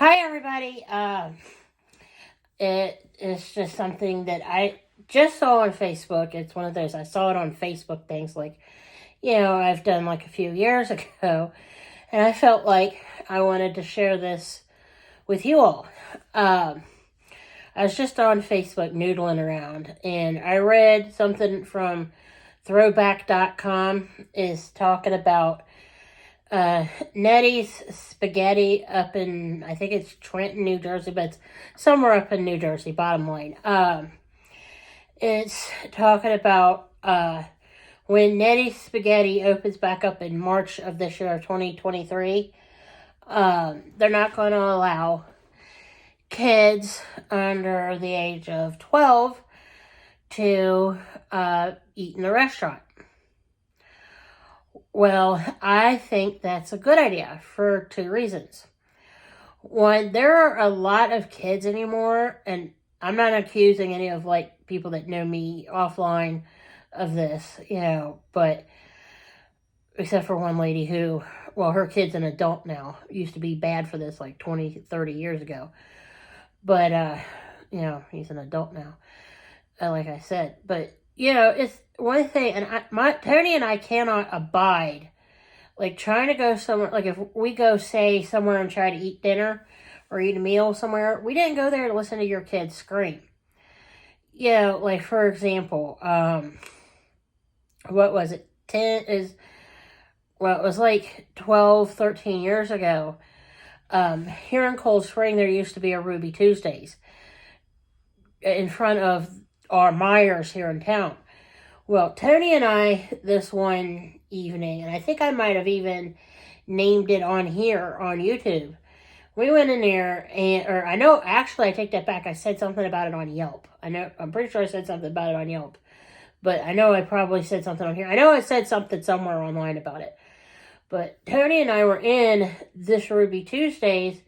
Hi, everybody. It is just something that I just saw on Facebook. It's one of those, I saw it on Facebook things like, I've done like a few years ago. And I felt like I wanted to share this with you all. Um, I was just on Facebook noodling around and I read something from throwback.com is talking about Netty's spaghetti up in, I think it's Trenton, New Jersey, but it's somewhere up in New Jersey, bottom line. It's talking about when Netty's spaghetti opens back up in March of this year, 2023. They're not going to allow kids under the age of 12 to eat in the restaurant. Well, I think that's a good idea for two reasons. One, there are a lot of kids anymore, and I'm not accusing any of like people that know me offline of this, but except for one lady who, well, her kid's an adult now, used to be bad for this like 20, 30 years ago. But, he's an adult now, like I said. But, it's one thing, and Tony and I cannot abide like trying to go somewhere, like if we go, say, somewhere and try to eat dinner or eat a meal somewhere, we didn't go there to listen to your kids scream. Like for example, what was it? It was like 12, 13 years ago. Here in Cold Spring, there used to be a Ruby Tuesdays in front of our Myers here in town. Well, Tony and I, this one evening, and I think I might have even named it on here on YouTube. We went in there, I take that back. I said something about it on Yelp. I'm pretty sure I said something about it on Yelp. But I know I probably said something on here. I know I said something somewhere online about it. But Tony and I were in this Ruby Tuesdays.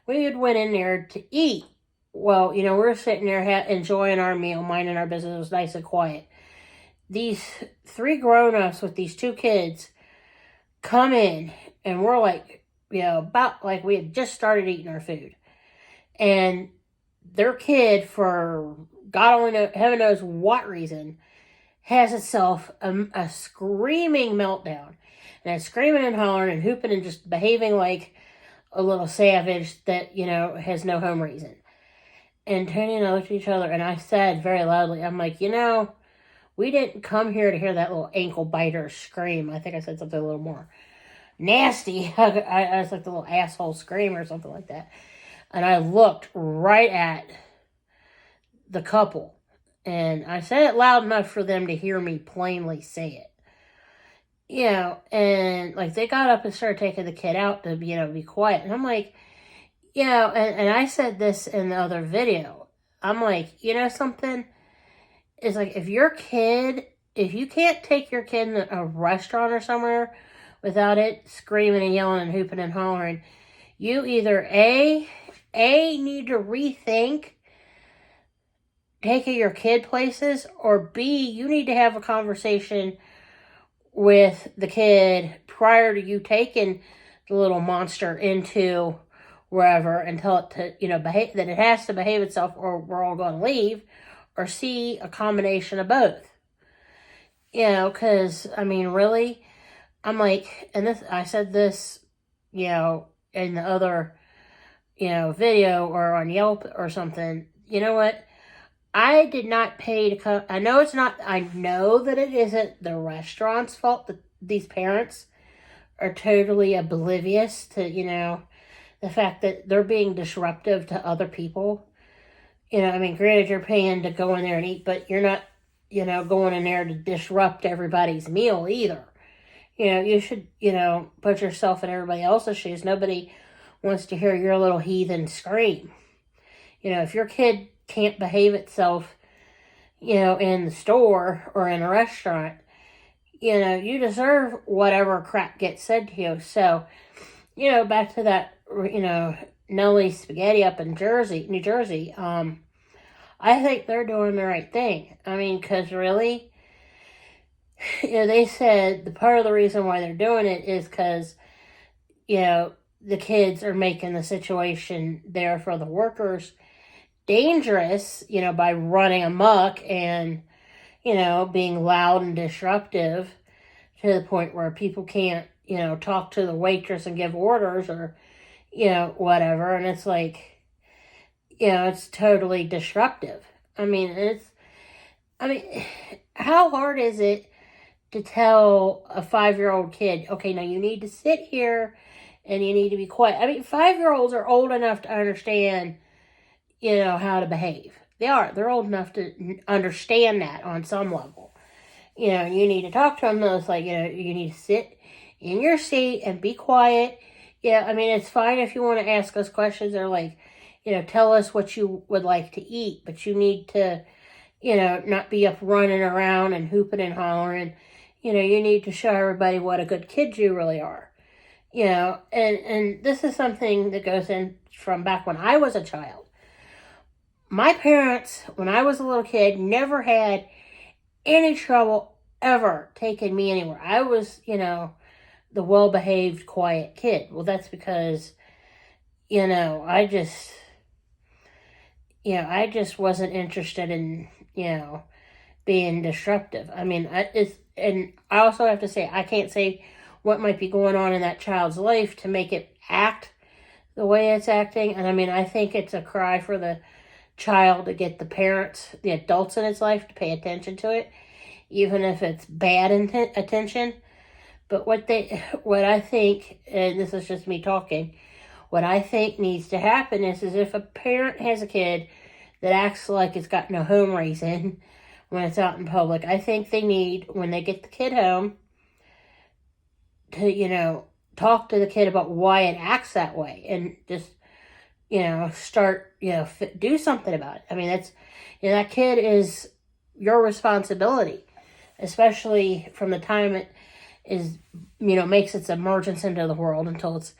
We had went in there to eat. Well, we're sitting there enjoying our meal, minding our business. It was nice and quiet. These three grown-ups with these two kids come in, and we're like, about like we had just started eating our food. And their kid, for God only knows, heaven knows what reason, has itself a screaming meltdown. And it's screaming and hollering and hooping and just behaving like a little savage that, has no home reason. And Tony and I looked at each other, and I said very loudly, I'm like, we didn't come here to hear that little ankle biter scream. I think I said something a little more nasty. I was like the little asshole scream or something like that. And I looked right at the couple. And I said it loud enough for them to hear me plainly say it. And like they got up and started taking the kid out to, be quiet. And I'm like, and I said this in the other video. I'm like, something? It's like if you can't take your kid in a restaurant or somewhere without it screaming and yelling and hooping and hollering, you either A need to rethink taking your kid places, or B, you need to have a conversation with the kid prior to you taking the little monster into wherever and tell it to, behave, that it has to behave itself or we're all going to leave. Or C, a combination of both. Because, really, I'm like, and this, I said this, in the other, video or on Yelp or something. You know what? I did not pay to come. I know that it isn't the restaurant's fault that these parents are totally oblivious to, the fact that they're being disruptive to other people. Granted, you're paying to go in there and eat, but you're not, going in there to disrupt everybody's meal either. You should, put yourself in everybody else's shoes. Nobody wants to hear your little heathen scream. If your kid can't behave itself, in the store or in a restaurant, you deserve whatever crap gets said to you. So, back to that, Nellie's spaghetti up in New Jersey, I think they're doing the right thing. Because really, they said the part of the reason why they're doing it is because, the kids are making the situation there for the workers dangerous, by running amok and, being loud and disruptive to the point where people can't, talk to the waitress and give orders or, whatever. And it's like, it's totally disruptive. How hard is it to tell a 5-year-old kid, okay, now you need to sit here and you need to be quiet? 5-year-olds are old enough to understand, how to behave. They are. They're old enough to understand that on some level. You need to talk to them. It's like, you need to sit in your seat and be quiet. Yeah, it's fine if you want to ask us questions or like, tell us what you would like to eat, but you need to, not be up running around and hooping and hollering. You need to show everybody what a good kid you really are. And this is something that goes in from back when I was a child. My parents, when I was a little kid, never had any trouble ever taking me anywhere. I was, the well-behaved, quiet kid. Well, that's because, I just wasn't interested in, being disruptive. And I also have to say, I can't say what might be going on in that child's life to make it act the way it's acting. And I think it's a cry for the child to get the parents, the adults in its life to pay attention to it, even if it's bad attention. But what I think, and this is just me talking, what I think needs to happen is if a parent has a kid that acts like it's got no home raising when it's out in public, I think they need, when they get the kid home, to, talk to the kid about why it acts that way and just, start, do something about it. That's, that kid is your responsibility, especially from the time it is, makes its emergence into the world until it's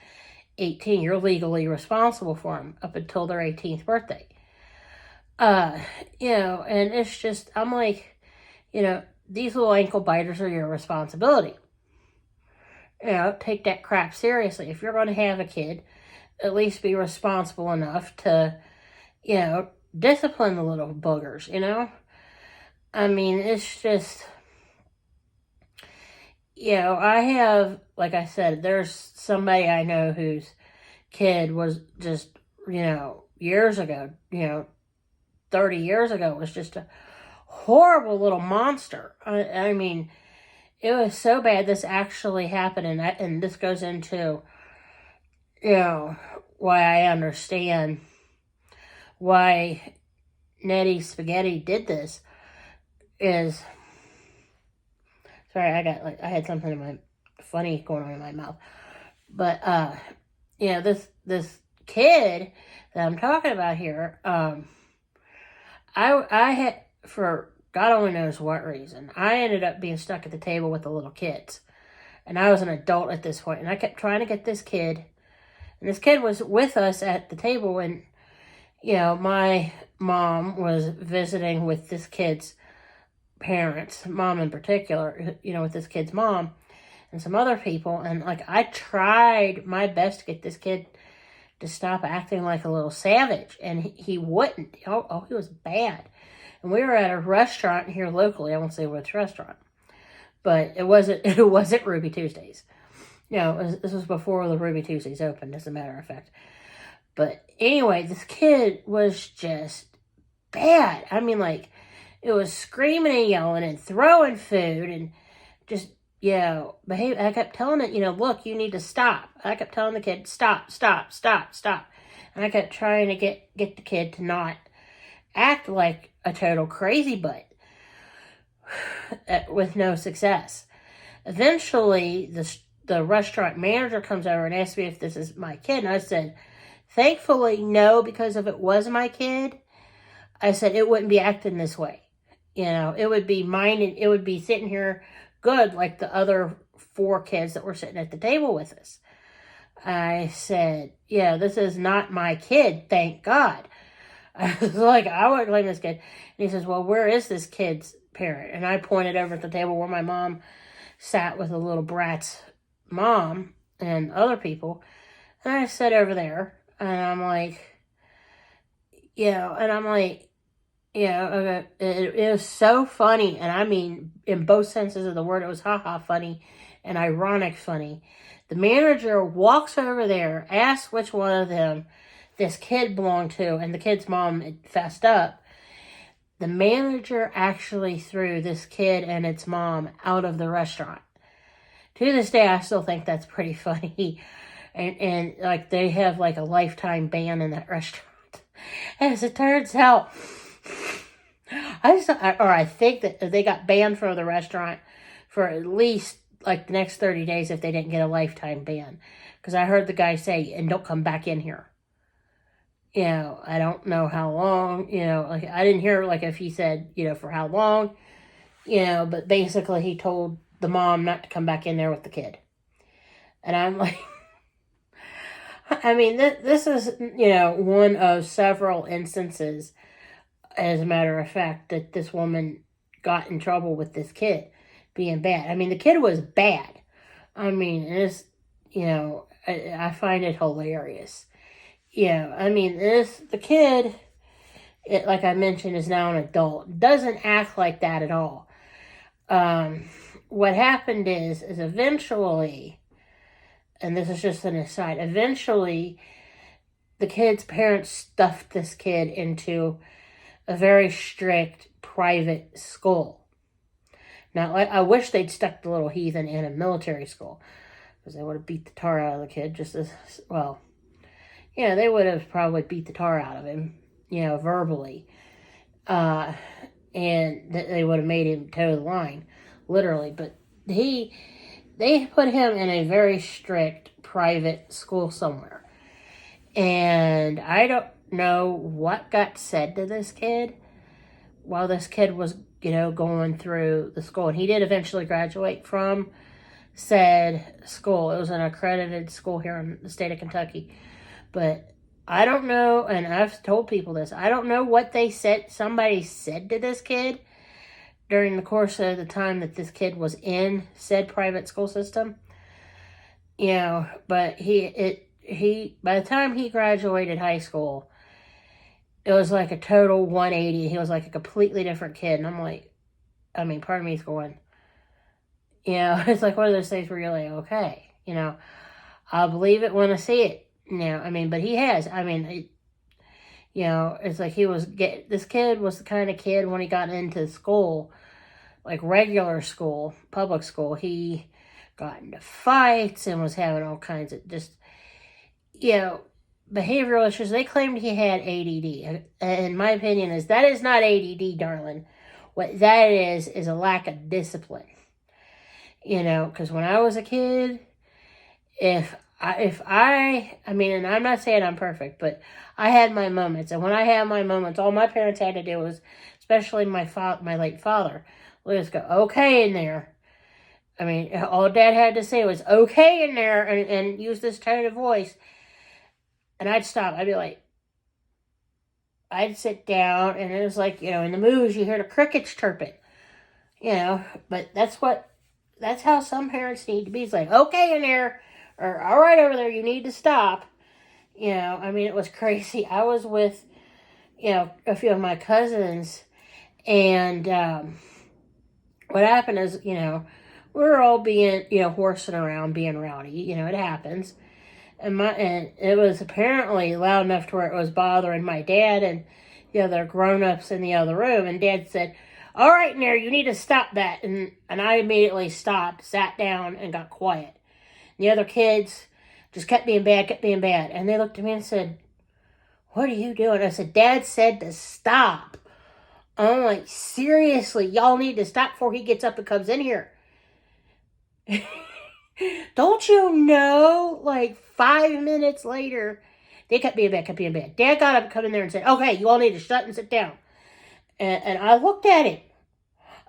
18. You're legally responsible for them up until their 18th birthday. And it's just, I'm like, these little ankle biters are your responsibility. Take that crap seriously. If you're going to have a kid, at least be responsible enough to, discipline the little boogers, It's just, I have, like I said, there's somebody I know whose kid was just, years ago, 30 years ago, was just a horrible little monster. It was so bad this actually happened, and this goes into, why I understand why Netty Spaghetti did this is, sorry, I had something funny going on in my mouth, but, this kid that I'm talking about here, I had, for God only knows what reason, I ended up being stuck at the table with the little kids. And I was an adult at this point. And I kept trying to get this kid. And this kid was with us at the table when, my mom was visiting with this kid's parents, mom in particular, with this kid's mom and some other people. And, I tried my best to get this kid to stop acting like a little savage. And he wouldn't. Oh, he was bad. And we were at a restaurant here locally. I won't say which restaurant, but it wasn't Ruby Tuesdays. This was before the Ruby Tuesdays opened, as a matter of fact. But anyway, this kid was just bad. It was screaming and yelling and throwing food and just, behave. I kept telling it, look, you need to stop. I kept telling the kid, stop, stop, stop, stop. And I kept trying to get the kid to not act like a total crazy butt with no success. Eventually, the restaurant manager comes over and asks me if this is my kid. And I said, thankfully, no, because if it was my kid, I said it wouldn't be acting this way. It would be mine, and it would be sitting here good like the other 4 kids that were sitting at the table with us. I said, this is not my kid, thank God. I was like, I wouldn't blame this kid. And he says, well, where is this kid's parent? And I pointed over at the table where my mom sat with the little brat's mom and other people. And I sit over there, and I'm like, and I'm like, okay, it was so funny, and I mean, in both senses of the word, it was haha funny and ironic funny. The manager walks over there, asks which one of them this kid belonged to, and the kid's mom fessed up. The manager actually threw this kid and its mom out of the restaurant. To this day, I still think that's pretty funny. And like, they have like a lifetime ban in that restaurant. As it turns out, I think that they got banned from the restaurant for at least like the next 30 days if they didn't get a lifetime ban. Because I heard the guy say, and don't come back in here. I don't know how long, like I didn't hear like if he said, for how long, but basically he told the mom not to come back in there with the kid. And I'm like, I mean, this is, one of several instances, as a matter of fact, that this woman got in trouble with this kid being bad. I mean, the kid was bad. I mean, it's, I find it hilarious. I mean, the kid, like I mentioned, is now an adult. Doesn't act like that at all. What happened is eventually, and this is just an aside, eventually the kid's parents stuffed this kid into a very strict private school. Now, I wish they'd stuck the little heathen in a military school, because they would have beat the tar out of the kid just as well. They would have probably beat the tar out of him, verbally. And they would have made him toe the line, literally. But they put him in a very strict private school somewhere. And I don't know what got said to this kid while this kid was, going through the school. And he did eventually graduate from said school. It was an accredited school here in the state of Kentucky. But I don't know, and I've told people this, I don't know what somebody said to this kid during the course of the time that this kid was in said private school system. But he by the time he graduated high school, it was like a total 180. He was like a completely different kid. And I'm like, I mean, part of me is going, it's like one of those things where you're like, okay, I'll believe it when I see it. But he has. It's like this kid was the kind of kid when he got into school, like regular school, public school, he got into fights and was having all kinds of just, behavioral issues. They claimed he had ADD. And my opinion is that is not ADD, darling. What that is a lack of discipline. Because when I was a kid, and I'm not saying I'm perfect, but I had my moments. And when I had my moments, all my parents had to do was, especially my late father, let's go, okay in there. All Dad had to say was, okay in there, and use this tone of voice. And I'd stop. I'd sit down, and it was like, in the movies, you hear the crickets chirping. But that's how some parents need to be. It's like, okay in there, or all right over there, you need to stop. It was crazy. I was with, a few of my cousins, and what happened is, we were all being, horsing around, being rowdy. It happens. And it was apparently loud enough to where it was bothering my dad and the other grown-ups in the other room. And Dad said, all right, in there, you need to stop that. And I immediately stopped, sat down, and got quiet. The other kids just kept being bad. And they looked at me and said, what are you doing? I said, Dad said to stop. I'm like, seriously, y'all need to stop before he gets up and comes in here. Don't you know, like 5 minutes later, they kept being bad. Dad got up and come in there and said, okay, you all need to shut and sit down. And I looked at him.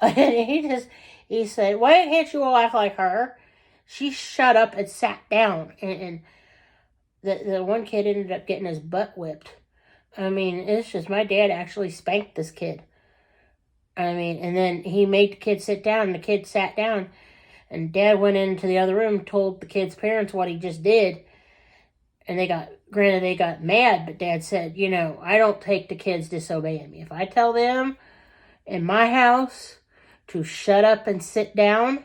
And he said, why can't you all act like her? She shut up and sat down. And the one kid ended up getting his butt whipped. It's just, my dad actually spanked this kid. And then he made the kid sit down, and the kid sat down. And Dad went into the other room, told the kid's parents what he just did. And granted, they got mad, but Dad said, I don't take the kids disobeying me. If I tell them in my house to shut up and sit down,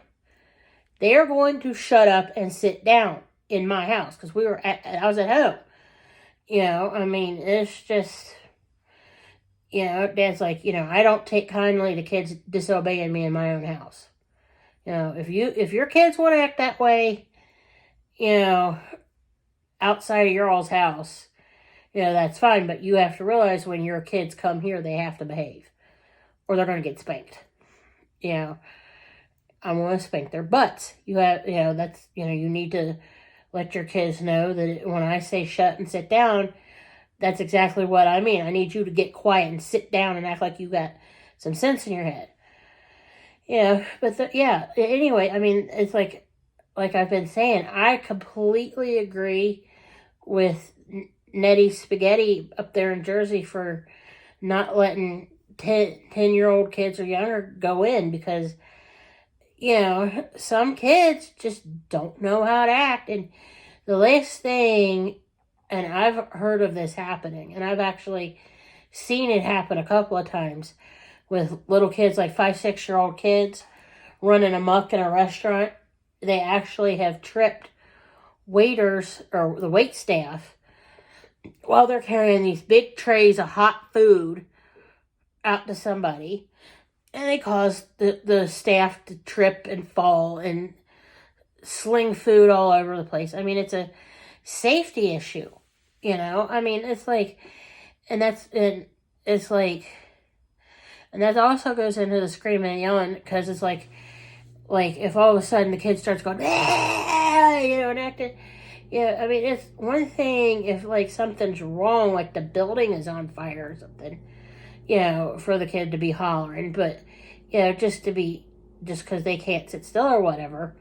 they are going to shut up and sit down in my house, because I was at home. It's just, Dad's like, I don't take kindly to kids disobeying me in my own house. If your kids want to act that way, outside of your all's house, that's fine. But you have to realize when your kids come here, they have to behave, or they're going to get spanked. I'm going to spank their butts. You need to let your kids know that when I say shut and sit down, that's exactly what I mean. I need you to get quiet and sit down and act like you got some sense in your head. Anyway, it's like I've been saying, I completely agree with Netty Spaghetti up there in Jersey for not letting 10-year-old kids or younger go in, because, some kids just don't know how to act. And the last thing, and I've heard of this happening, and I've actually seen it happen a couple of times with little kids, like 5-6-year-old kids running amok in a restaurant. They actually have tripped waiters or the wait staff while they're carrying these big trays of hot food out to somebody, and they cause the staff to trip and fall and sling food all over the place. It's a safety issue, it's like, and that also goes into the screaming and yelling, because it's like if all of a sudden the kid starts going, and acting, it's one thing if like something's wrong, like the building is on fire or something, for the kid to be hollering, but just because they can't sit still or whatever,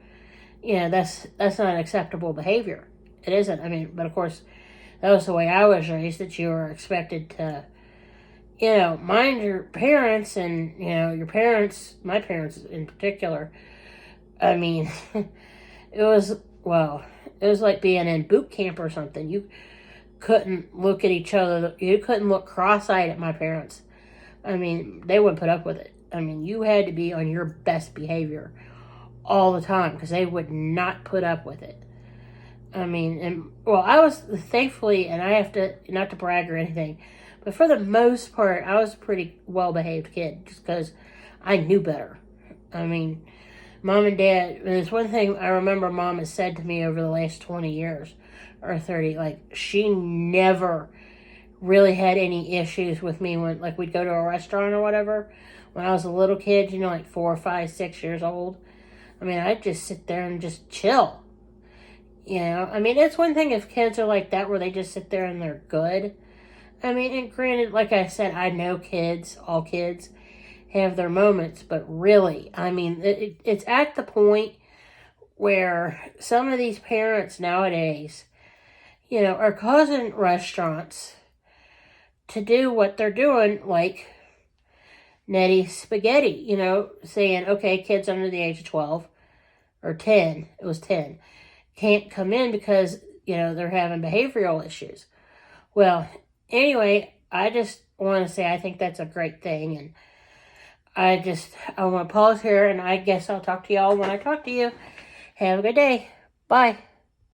that's not acceptable behavior. It isn't. But of course, that was the way I was raised, that you were expected to, mind your parents, and, your parents, my parents in particular. It was like being in boot camp or something. You couldn't look at each other. You couldn't look cross-eyed at my parents. They wouldn't put up with it. You had to be on your best behavior all the time, because they would not put up with it. I was thankfully, and I have to, not to brag or anything, but for the most part, I was a pretty well-behaved kid, just because I knew better. Mom and Dad, there's one thing I remember Mom has said to me over the last 20 years, or 30, like, she never really had any issues with me when, like, we'd go to a restaurant or whatever. When I was a little kid, like 4, 5, 6 years old, I'd just sit there and just chill. It's one thing if kids are like that, where they just sit there and they're good. And granted, like I said, I know all kids have their moments, but really, it's at the point where some of these parents nowadays, are causing restaurants to do what they're doing, like Netty Spaghetti, saying, okay, kids under the age of 12 or 10, it was 10, can't come in because, they're having behavioral issues. Well, anyway, I just want to say I think that's a great thing, and I want to pause here, and I guess I'll talk to y'all when I talk to you. Have a good day. Bye.